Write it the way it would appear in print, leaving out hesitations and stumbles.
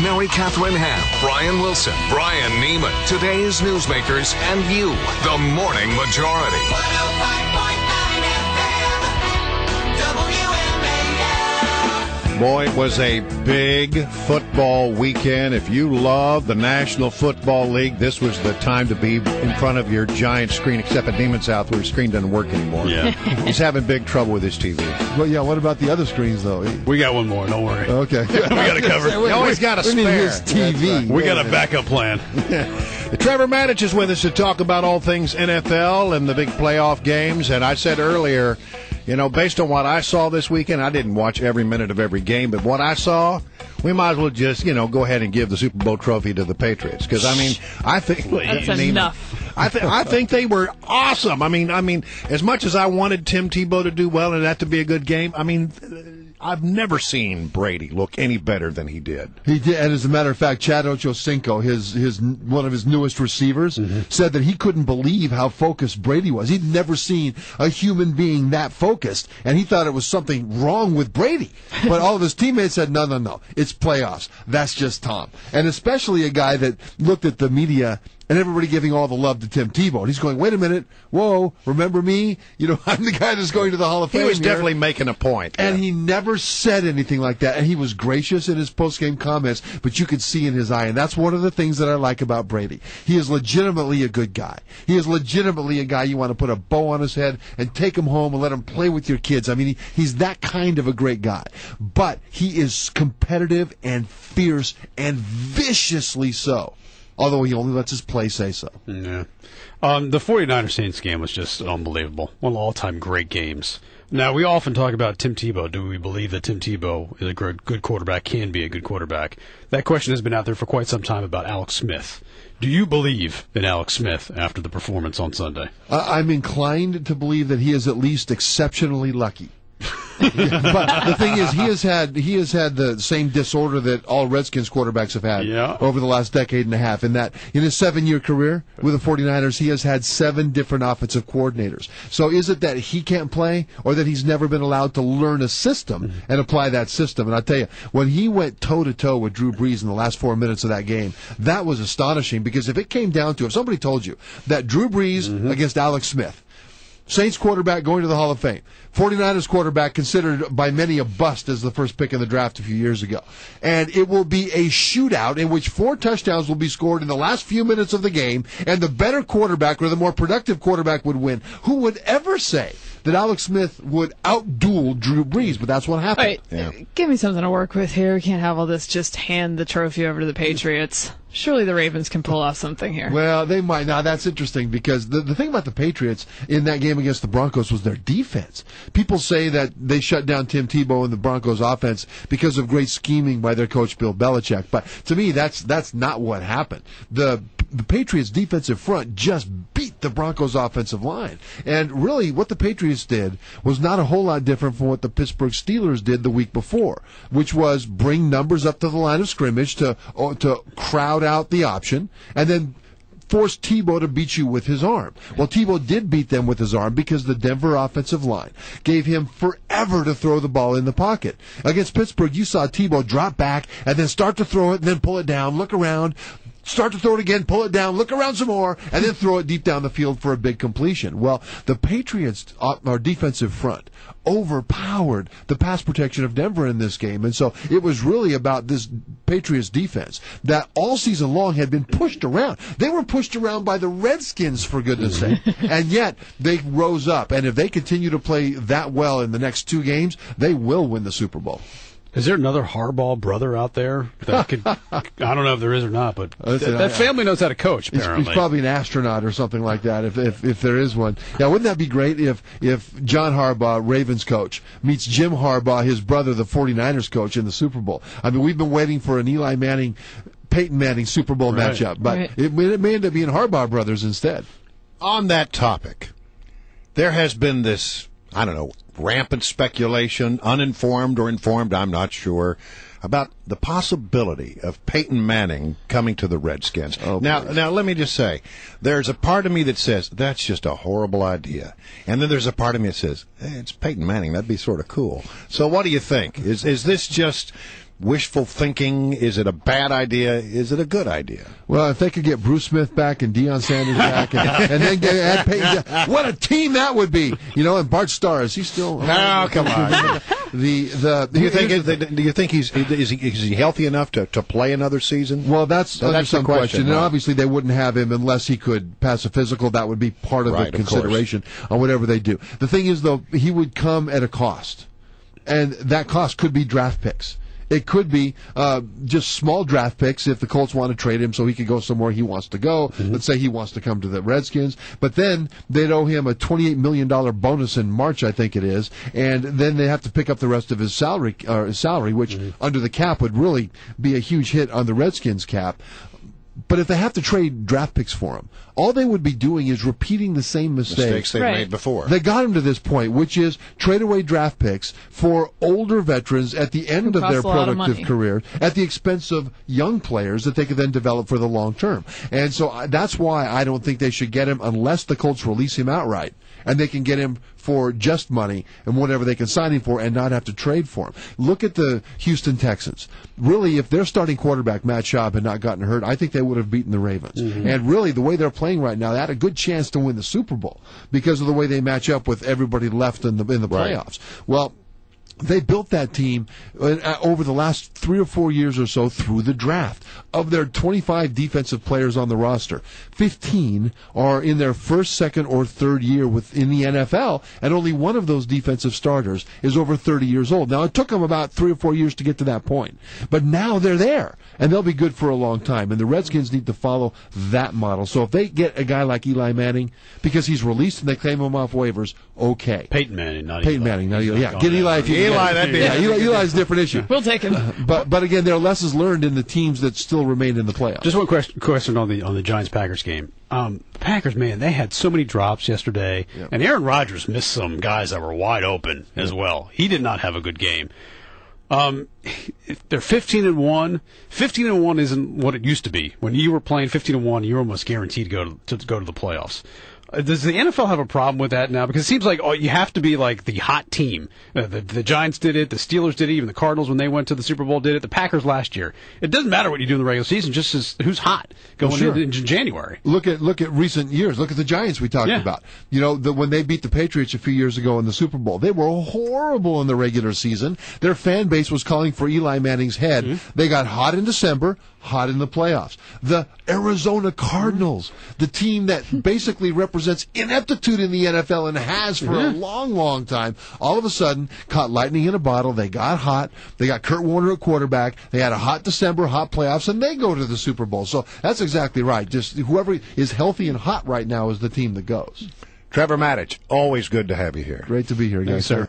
Mary Catherine Ham, Brian Wilson, Brian Neiman, today's newsmakers, and you, the Morning Majority. 105.9 FM, WMAL. Boy, it was a big football weekend. If you love the National Football League, this was the time to be in front of your giant screen, except at Neiman's house where his screen doesn't work anymore. Yeah. He's having big trouble with his TV. Well, yeah, what about the other screens, though? We got one more, don't worry. Okay. We got it covered. You always got a We need spare. his TV. We got a backup plan. Trevor Matich is with us to talk about all things NFL and the big playoff games. And I said earlier, you know, based on what I saw this weekend, I didn't watch every minute of every game, but what I saw, we might as well just, you know, go ahead and give the Super Bowl trophy to the Patriots. Because, I mean, I think... That's enough. I think they were awesome. I mean, as much as I wanted Tim Tebow to do well and that to be a good game, I mean... I've never seen Brady look any better than he did. He did, and as a matter of fact, Chad Ochocinco, his one of his newest receivers, said that he couldn't believe how focused Brady was. He'd never seen a human being that focused, and he thought it was something wrong with Brady. But all of his teammates said, no, it's playoffs. That's just Tom. And especially a guy that looked at the media and everybody giving all the love to Tim Tebow. And he's going, wait a minute, whoa, remember me? You know, I'm the guy that's going to the Hall of Fame. He was here. definitely making a point. And he never said anything like that. And he was gracious in his post-game comments, but you could see in his eye. And that's one of the things that I like about Brady. He is legitimately a good guy. He is legitimately a guy you want to put a bow on his head and take him home and let him play with your kids. I mean, he's that kind of a great guy. But he is competitive and fierce and viciously so. Although he only lets his play say so. Yeah. The 49ers Saints game was just unbelievable. One of the all-time great games. Now, we often talk about Tim Tebow. Do we believe that Tim Tebow is a good quarterback, can be a good quarterback? That question has been out there for quite some time about Alex Smith. Do you believe in Alex Smith after the performance on Sunday? I'm inclined to believe that he is at least exceptionally lucky. But the thing is, he has had the same disorder that all Redskins quarterbacks have had over the last decade and a half. In that, in his 7-year career with the 49ers, he has had 7 different offensive coordinators. So is it that he can't play, or that he's never been allowed to learn a system and apply that system? And I tell you, when he went toe-to-toe with Drew Brees in the last 4 minutes of that game, that was astonishing. Because if it came down to, if somebody told you that Drew Brees against Alex Smith, Saints quarterback going to the Hall of Fame, 49ers quarterback considered by many a bust as the first pick in the draft a few years ago, and it will be a shootout in which 4 touchdowns will be scored in the last few minutes of the game, and the better quarterback or the more productive quarterback would win. Who would ever say that Alex Smith would outduel Drew Brees? But that's what happened. Right. Give me something to work with here. We can't have all this just hand the trophy over to the Patriots. Surely the Ravens can pull off something here. Well, they might. Now, that's interesting because the thing about the Patriots in that game against the Broncos was their defense. People say that they shut down Tim Tebow and the Broncos offense because of great scheming by their coach, Bill Belichick. But to me, that's not what happened. The Patriots' defensive front just beat the Broncos' offensive line. And really, what the Patriots did was not a whole lot different from what the Pittsburgh Steelers did the week before, which was bring numbers up to the line of scrimmage to crowd out the option, and then force Tebow to beat you with his arm. Well, Tebow did beat them with his arm because the Denver offensive line gave him forever to throw the ball in the pocket. Against Pittsburgh, you saw Tebow drop back and then start to throw it and then pull it down, look around, start to throw it again, pull it down, look around some more, and then throw it deep down the field for a big completion. Well, the Patriots, our defensive front, overpowered the pass protection of Denver in this game. And so it was really about this Patriots defense that all season long had been pushed around. They were pushed around by the Redskins, for goodness sake. And yet they rose up. And if they continue to play that well in the next 2 games, they will win the Super Bowl. Is there another Harbaugh brother out there that could? I don't know if there is or not, but that family knows how to coach. Apparently, he's probably an astronaut or something like that. If there is one, yeah, wouldn't that be great if John Harbaugh, Ravens coach, meets Jim Harbaugh, his brother, the 49ers coach, in the Super Bowl? I mean, we've been waiting for an Eli Manning, Peyton Manning Super Bowl matchup, but it may end up being Harbaugh brothers instead. On that topic, there has been this, I don't know, rampant speculation, uninformed or informed, I'm not sure, about the possibility of Peyton Manning coming to the Redskins. Oh, now, let me just say, there's a part of me that says, that's just a horrible idea. And then there's a part of me that says, hey, it's Peyton Manning, that'd be sort of cool. So what do you think? Is this just wishful thinking? Is it a bad idea? Is it a good idea? Well, if they could get Bruce Smith back and Deion Sanders back, and then add Peyton, what a team that would be! And Bart Starr, is he still? No, come on. Do you think is he healthy enough to play another season? Well, that's under some the question. And obviously, they wouldn't have him unless he could pass a physical. That would be part of the consideration on whatever they do. The thing is, though, he would come at a cost, and that cost could be draft picks. It could be just small draft picks if the Colts want to trade him so he could go somewhere he wants to go. Mm-hmm. Let's say he wants to come to the Redskins. But then they'd owe him a $28 million bonus in March, I think it is. And then they have to pick up the rest of his salary, which under the cap would really be a huge hit on the Redskins cap. But if they have to trade draft picks for him, all they would be doing is repeating the same mistakes they've made before. They got him to this point, which is trade away draft picks for older veterans at the end of their productive career at the expense of young players that they could then develop for the long term. And so that's why I don't think they should get him unless the Colts release him outright. And they can get him for just money and whatever they can sign him for and not have to trade for him. Look at the Houston Texans. Really, if their starting quarterback, Matt Schaub, had not gotten hurt, I think they would have beaten the Ravens. Mm-hmm. And really, the way they're playing right now, they had a good chance to win the Super Bowl because of the way they match up with everybody left in the playoffs. Well, they built that team over the last 3 or 4 years or so through the draft. Of their 25 defensive players on the roster, 15 are in their first, second, or third year within the NFL, and only one of those defensive starters is over 30 years old. Now, it took them about 3 or 4 years to get to that point, but now they're there, and they'll be good for a long time, and the Redskins need to follow that model. So if they get a guy like Eli Manning, because he's released and they claim him off waivers, okay. Peyton Manning, not Peyton Eli. Manning, not Eli. Yeah, get Eli if you can. That'd be Eli's a different issue. We'll take him. But again, there are lessons learned in the teams that still remain in the playoffs. Just one question on the Giants-Packers game. The Packers, man, they had so many drops yesterday, and Aaron Rodgers missed some guys that were wide open as well. He did not have a good game. They're 15-1. 15-1 isn't what it used to be. When you were playing 15-1, you were almost guaranteed to go to the playoffs. Does the NFL have a problem with that now? Because it seems like you have to be like the hot team. The Giants did it. The Steelers did it. Even the Cardinals, when they went to the Super Bowl, did it. The Packers last year. It doesn't matter what you do in the regular season, just as who's hot going into January. Look at recent years. Look at the Giants we talked about. When they beat the Patriots a few years ago in the Super Bowl, they were horrible in the regular season. Their fan base was calling for Eli Manning's head. Mm-hmm. They got hot in December, hot in the playoffs. The Arizona Cardinals, the team that basically represents ineptitude in the NFL and has for a long, long time, all of a sudden caught lightning in a bottle. They got hot. They got Kurt Warner at quarterback. They had a hot December, hot playoffs, and they go to the Super Bowl. So that's exactly right. Just whoever is healthy and hot right now is the team that goes. Trevor Matich, always good to have you here. Great to be here, guys. Thanks, sir.